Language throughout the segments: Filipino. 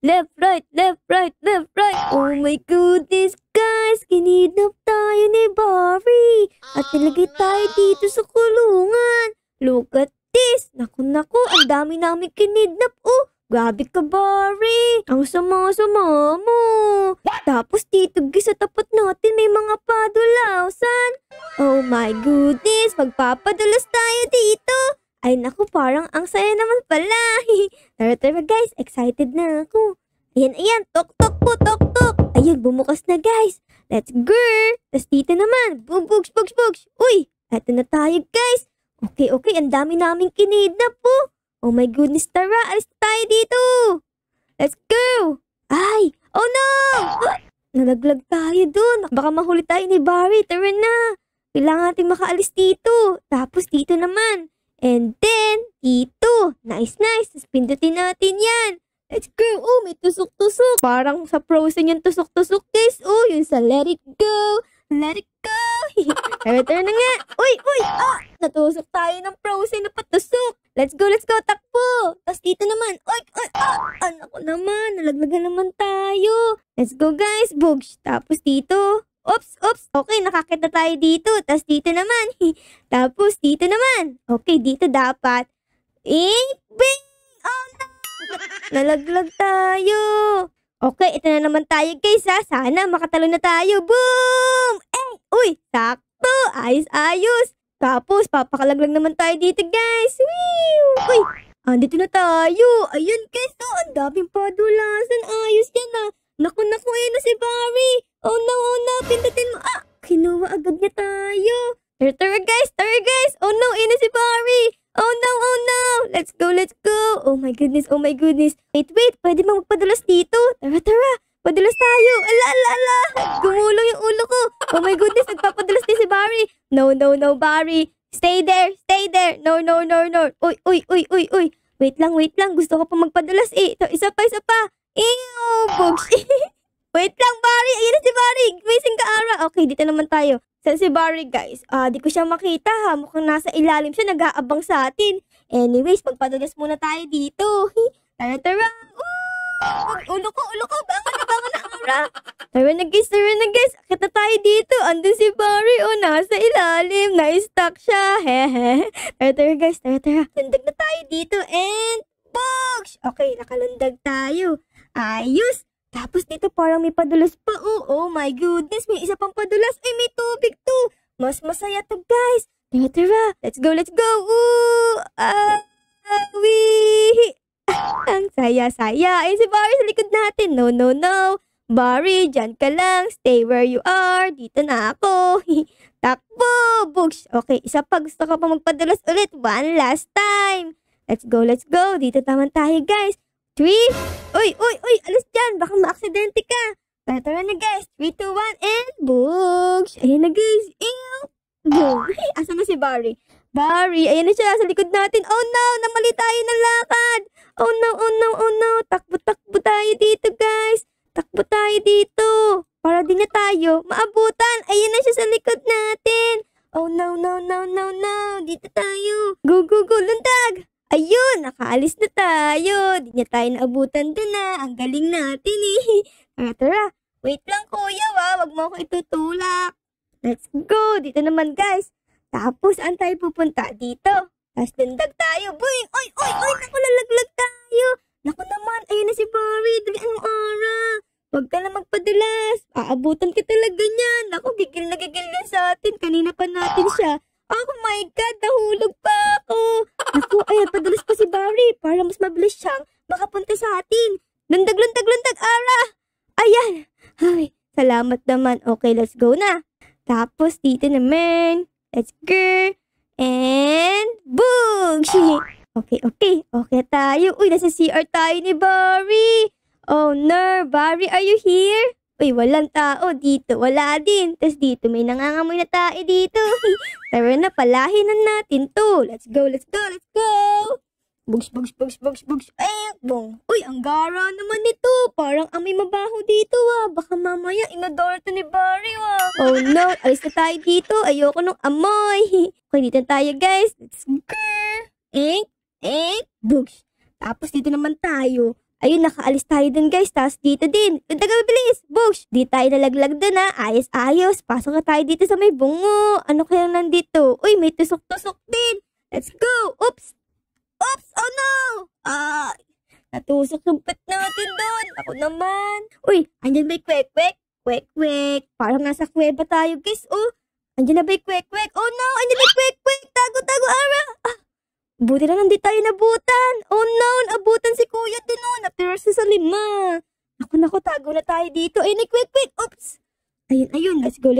Left, right, left, right, left, right. Oh my goodness, guys. Kinidnap tayo ni Barry. At nilagay tayo dito sa kulungan. Look at this. Naku, ang dami namin kinidnap. Oh, grabe ka, Barry. Ang sama-sama mo. Tapos dito, sa tapat natin may mga padulasan. Oh my goodness. Magpapadulas tayo dito. Ay naku, parang ang saya naman pala. Tara guys, excited na ako. Ayan, tok po, tok. Ayun, bumukas na guys. Let's go. Tapos dito naman, bugs. Uy, eto na tayo guys. Okay, ang dami naming kinidnap po. Oh my goodness, tara, alis tayo dito. Let's go. Ay, oh no. Nalaglag tayo dun. Baka mahuli tayo ni Barry, tara na. Kailangan natin makaalis dito. Tapos dito naman. And then, dito. Nice. Tapos pindutin natin yan. Let's go. Oh, may tusok-tusok. Parang sa Frozen yung tusok-tusok, guys. Oh, yung sa Let It Go. Let It Go. Tara na nga. Uy. Natusok tayo ng Frozen na patusok. Let's go. Takbo. Tapos dito naman. Uy. Anak ko naman. Nalaglagan naman tayo. Let's go, guys. Bugs. Tapos dito. Oops. Okay, nakakita tayo dito. Tapos dito naman. Tapos dito naman. Okay, dito dapat. Bing! Oh no! Nalaglag tayo. Okay, ito na naman tayo guys ha. Sana makatalo na tayo. Boom! Uy, sakto. Ayos. Tapos, papakalaglag naman tayo dito guys. Woo! Uy, andito na tayo. Ayun guys, ang daming padulasan. Ayos yan ha. Naku, ayun na si Barry. Oh no, pindutin mo. Kinuha agad niya tayo. Tara guys. Oh no, ayun na si Barry. Oh no. Let's go. Oh my goodness. Wait, pwede bang magpadulas dito? Tara. Padulas tayo. Ala. Gumulong yung ulo ko. Oh my goodness, nagpapadulas din si Barry. No, Barry. Stay there. No. Uy. Wait lang. Gusto ko pa magpadulas eh. Ito, isa pa. Bugs. Wait lang, Barry. Ayun na si Barry. Gising ka, Ara. Okay, dito naman tayo. Saan si Barry, guys? Di ko siya makita, ha. Mukhang nasa ilalim siya. Nag-aabang sa atin. Anyways, magpadulas muna tayo dito. Tara. Ulo ko. Bangon na, Ara. Tara na, guys. Akit na tayo dito. Andun si Barry. Oh, nasa ilalim. Na-stuck siya. Tara, guys. Lundag na tayo dito. And, bugs! Okay, nakalundag tayo. Ayos! Tapos dito parang may padulas pa. Oh my goodness. May isa pang padulas. Ay, may tubig to. Mas masaya to, guys. Tara. Let's go. Ang saya. Ayun si Barry sa likod natin. No. Barry, dyan ka lang. Stay where you are. Dito na ako. Takbo, Bugs. Okay, isa pa. Gusto ka pa magpadulas ulit. One last time. Let's go. Dito naman tayo, guys. 3. Uy, alis dyan. Baka ma-aksidente ka. Tara na guys. 3, 2, 1, and Bugs. Ayan na guys. Boom. Asa na si Barry? Barry, ayan na siya sa likod natin. Oh no, namali tayo ng lakad. Oh no. Takbo tayo dito guys. Takbo tayo dito. Para din na tayo maabutan. Ayan na siya sa likod natin. Oh no. Dito tayo. Go. Lundag. Ayun, nakaalis na tayo. Di niya tayo naabutan doon na. Ang galing natin eh. Tara. Wait lang kuya Wag mo ako itutulak. Let's go. Dito naman guys. Tapos, saan tayo pupunta? Dito. Tapos lundag tayo. Boy! Oy! Naku, lalaglag tayo. Naku naman. Ayun na si Barry. Dalian mo, Ara. Huwag ka na magpadulas. Aabutan ka talaga niyan. Naku, gigil na sa atin. Kanina pa natin siya. Oh my God, nahulog pa ako. Naku, ayan, padulas pa si Barry para mas mabilis siyang makapunta sa atin. Lundag, Ara. Ayan. Ay, salamat naman. Okay, let's go na. Tapos, dito naman. Let's go. And, boom! Okay tayo. Uy, nasa CR tayo ni Barry. Oh no, Barry, are you here? Uy, walang tao dito. Wala din. Tapos dito, may nangangamoy na tayo dito. Tara na, palahin na natin to. Let's go. Bugs. Ay, bong. Uy, ang gara naman nito. Parang amoy mabaho dito Baka mamaya inodor to ni Barry Oh no, alis na tayo dito. Ayoko nung amoy. Okay, dito tayo guys. Let's go. Bugs. Tapos dito naman tayo. Ayun, nakaalis tayo dun guys. Tapos dito din. Lundag kami bilis. Bugs. Di tayo nalaglag dun ha. Ayos. Pasok na tayo dito sa may bungo. Ano kayang nandito? Uy, may tusok-tusok din. Let's go. Oops. Oh no. Natusok yung pet natin doon. Ako naman. Uy, andyan ba yung kwek-kwek? Kwek-kwek. Parang nasa kuweba tayo guys. Oh, andyan na ba yung kwek-kwek? Oh no, andyan na yung kwek-kwek. Tago, Ara. Buti na nandito tayo nabutan. Oh no, naabutan si kuya din oh. Napirasa sa lima. Naku, tago na tayo dito. Ayun, ay kwek-kwek. Oops. Ayun. Let's go.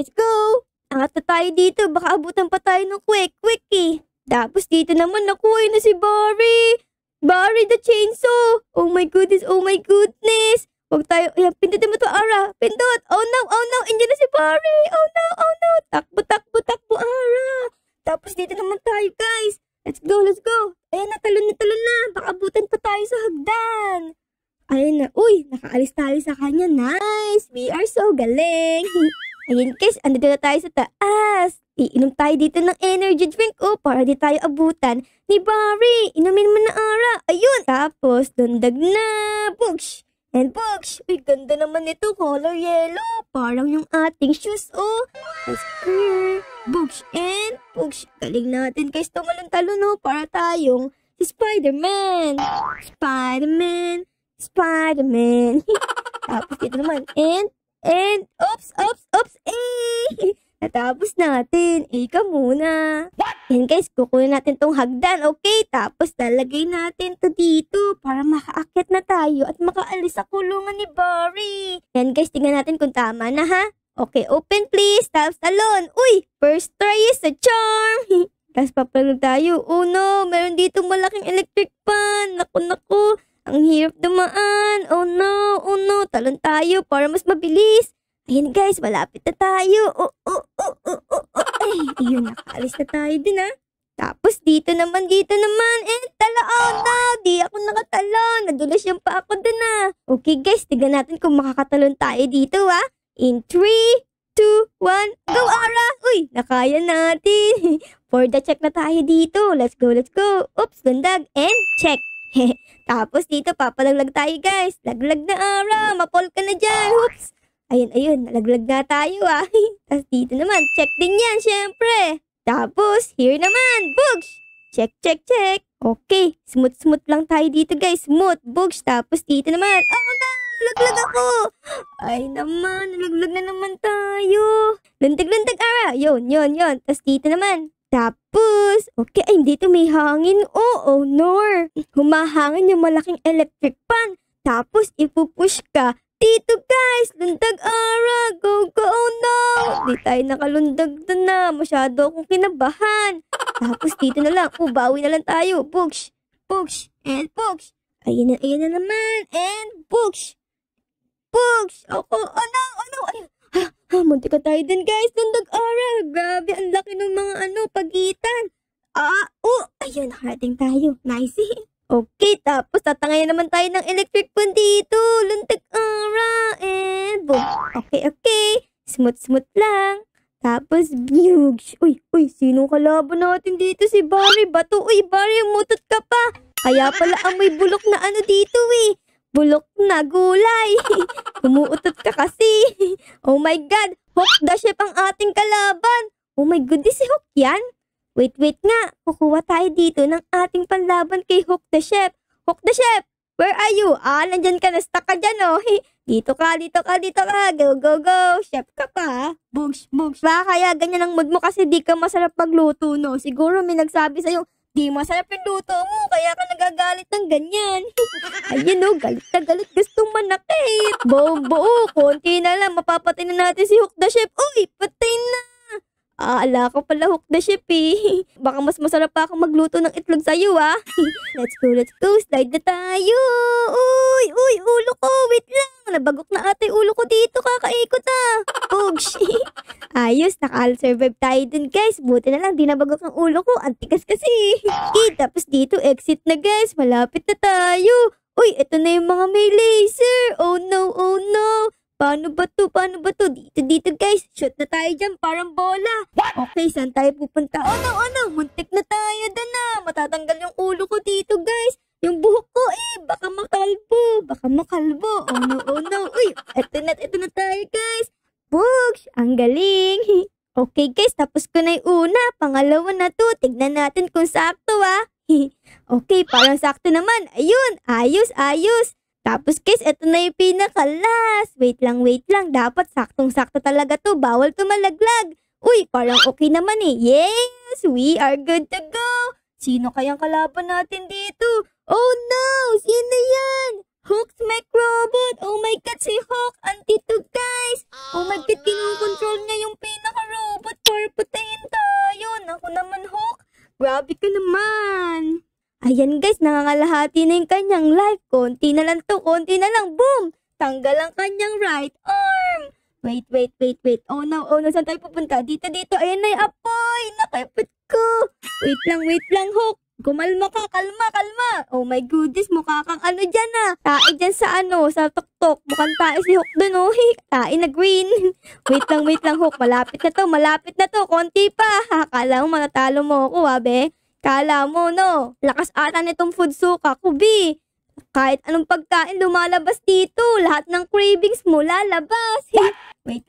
Angat na tayo dito. Baka abutan pa tayo ng kwek-kwek eh. Tapos dito naman, nakuha na si Barry. Barry the chainsaw. Oh my goodness. Huwag tayo. Ayan, pindutin mo to, Ara. Pindot. Oh no. Indiyan na si Barry. Oh no. Takbo, Ara. Tapos dito naman tayo, guys. Let's go. Ayan, natalon na. Baka abutan pa tayo sa hagdan. Ayun na. Uy, nakaalis tayo sa kanya. Nice. We are so galing. Ayun, guys. Andito na tayo sa taas. Iinom tayo dito ng energy drink. Oh, para di tayo abutan ni Barry. Inumin mo na, Ara. Ayun. Tapos, dundag na. Bugs. And Bugs. Uy, ganda naman nito. Color yellow. Parang yung ating shoes, oh. Let's go. Bugs and Bugs. Galing natin, guys. Tumalon-talon, oh. Para tayong si Spider-Man. Spider-Man. Tapos dito naman. And, oops. Natapos natin. Ika muna. Yan guys, kukunin natin tong hagdan, okay? Tapos lalagay natin to dito para makaakyat na tayo at makaalis sa kulungan ni Barry. Yan guys, tingnan natin kung tama na ha. Okay, open please. Tapos talon. Uy, first try is a charm. Tapos papalag tayo. Oh no, meron dito malaking electric fan. Naku. Ang hirap dumaan. Oh no. Talon tayo para mas mabilis. Ayan guys, malapit na tayo. Ay, yun, nakaalis na tayo din ha. Tapos dito naman. And talaon na. Di ako nakatalon. Nadulas yung pa ako dun ha. Okay guys, tignan natin kung makakatalon tayo dito ha. In 3, 2, 1, go Ara! Uy, nakaya natin. For the check na tayo dito. Let's go. Oops, lundag. And check. Tapos dito, papalaglag tayo guys. Laglag na Ara. Mapol ka na dyan. Oops. Ayun, nalaglag na tayo ah. Tapos dito naman, check din yan, syempre. Tapos, here naman, Bugs. Check. Okay, smooth lang tayo dito guys. Smooth, Bugs. Tapos dito naman, oh no, nalaglag ako. Ay naman, nalaglag na naman tayo. Lundag, Ara. Yun. Tapos dito naman. Tapos, okay, ay dito may hangin. Oh no. Humahangin yung malaking electric fan. Tapos, ipupush ka. Dito guys, lundag Ara, go, oh no! Di tayo nakalundag na, masyado akong kinabahan. Tapos dito na lang, bawi na lang tayo, Bugs, and Bugs. Ayun na naman, and Bugs. Oh no, ayun. Munti ka tayo din guys, lundag Ara. Grabe, ang laki ng mga pagitan. Ayun, nakarating tayo, nice. Okay, tapos tatangayin naman tayo ng electric fan dito. Lundag Ara. And boom. Okay. Smooth lang. Tapos, Bugs. Uy, sinong kalaban natin dito? Si Barry. Bato. Uy, Barry, umutot ka pa. Kaya pala amoy bulok na dito eh. Bulok na gulay. Umuutot ka kasi. Oh my God. Hook the Chef ang ating kalaban. Oh my goodness, si Hook yan? Wait nga. Kukuha tayo dito ng ating panlaban kay Hook the Chef. Hook the Chef, where are you? Nandyan ka na. Stuck ka dyan, oh. Dito ka. Go. Chef ka pa. Bugs. Baka kaya ganyan ang mood mo kasi di ka masarap pagluto, no? Siguro may nagsabi sa'yo, di masarap yung luto mo, kaya ka nagagalit ng ganyan. Ayun, no? Galit na galit. Gustong manakit. Bobo, konti na lang. Mapapatay na natin si Hook the Chef. Uy, patay na. Ala ko pala Hook the Chef eh. Baka mas masarap pa akong magluto ng itlog sa'yo ah. Let's go. Slide na tayo. Uy, ulo ko. Wait lang. Nabagok na ata yung ulo ko dito. Kakaikot ah. Bugs. Ayos, naka-survive tayo dun guys. Buti na lang, di nabagok ang ulo ko. Antikas kasi. Tapos dito, exit na guys. Malapit na tayo. Uy, eto na yung mga may laser. Oh no. Paano ba to? Dito guys. Shoot na tayo dyan. Parang bola. Okay, saan tayo pupunta? Oh no. Muntik na tayo doon na. Matatanggal yung ulo ko dito guys. Yung buhok ko baka makalbo. Baka makalbo. Oh no, oh no. Uy, eto na tayo guys. Bugs, ang galing. Okay guys, tapos ko na yung una. Pangalawa na to. Tignan natin kung sakto Okay, parang sakto naman. Ayun, ayos. Tapos guys, eto na yung pinakalas. Wait lang. Dapat saktong-sakto talaga to. Bawal to malaglag. Uy, parang okay naman Yes, we are good to go. Sino kayang kalaban natin dito? Oh no, sino yan? Hulk's Microbot. Oh my God, si Hulk. Andito guys. Oh my God, kinukontrol niya yung pinaka-robot para patayin tayo. Naku naman Hulk. Grabe ka naman. Ayan guys, nangangalahati na yung kanyang life. Konti na lang. Boom! Tanggal ang kanyang right arm. Wait. Oh no, saan tayo pupunta? Dito. Ayan na yung apoy. Nakipit ko. Wait lang, Hulk. Kumalma ka, kalma. Oh my goodness, mukha kang ano dyan Tae dyan sa tuktok. Mukhang tae si Hulk dun Tae na green. Wait lang, Hulk. Malapit na to. Konti pa. Akala mo manatalo mo ako, be. Kala mo, no? Lakas ata nitong food suka ko, B. Kahit anong pagkain lumalabas dito. Lahat ng cravings mo lalabas. Wait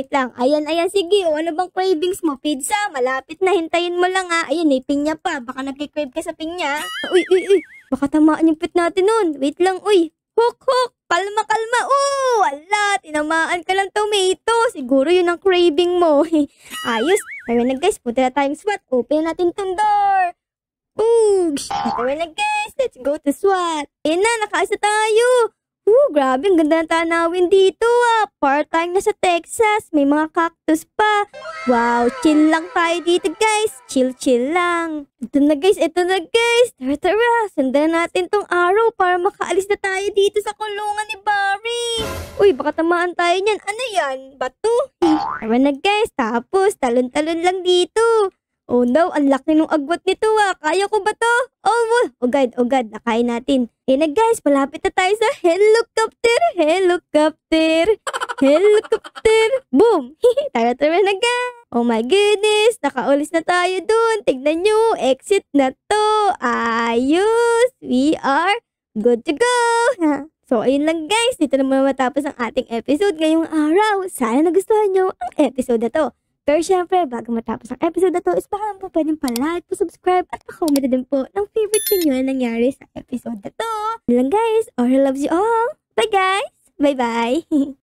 lang. Ayan, sige. O ano bang cravings mo? Pizza? Malapit na. Hintayin mo lang Ayan, may pinya pa. Baka nagkikrave ka sa pinya. Uy. Baka tamaan yung pit natin nun. Wait lang, uy. Hulk. Kalma. Ala, tinamaan ka lang tomato. Siguro yun ang craving mo. Ayos. Tara na guys, punta na tayong SWAT. Open natin tong door. Boogs! Tara na guys, let's go to SWAT. Ayan na, nakaisa tayo. Grabe, ang ganda ng tanawin dito Part-time na sa Texas. May mga cactus pa. Wow, chill lang tayo dito guys. Chill lang. Ito na guys. Tara. Sundan natin tong araw para makaalis na tayo dito sa kulungan ni Barry. Uy, baka tamaan tayo niyan. Ano yan? Bato? Tara na guys. Tapos, talon-talon lang dito. Oh no, ang laki nung agwat nito Kaya ko ba to? Oh God, nakain natin. Na guys, malapit na tayo sa helicopter. Boom! Tara na guys. Oh my goodness, nakaulis na tayo dun. Tignan nyo, exit na to. Ayos, we are good to go. So, ayun lang guys. Dito na muna matapos ang ating episode ngayong araw. Sana nagustuhan nyo ang episode na to. Pero syempre, bago matapos ang episode na to, is baka naman po pwedeng pa-like, pa-subscribe, at pa-comment din po ng favorite ninyo na nangyari sa episode na to. Yun lang guys, Aura loves you all. Bye guys! Bye-bye!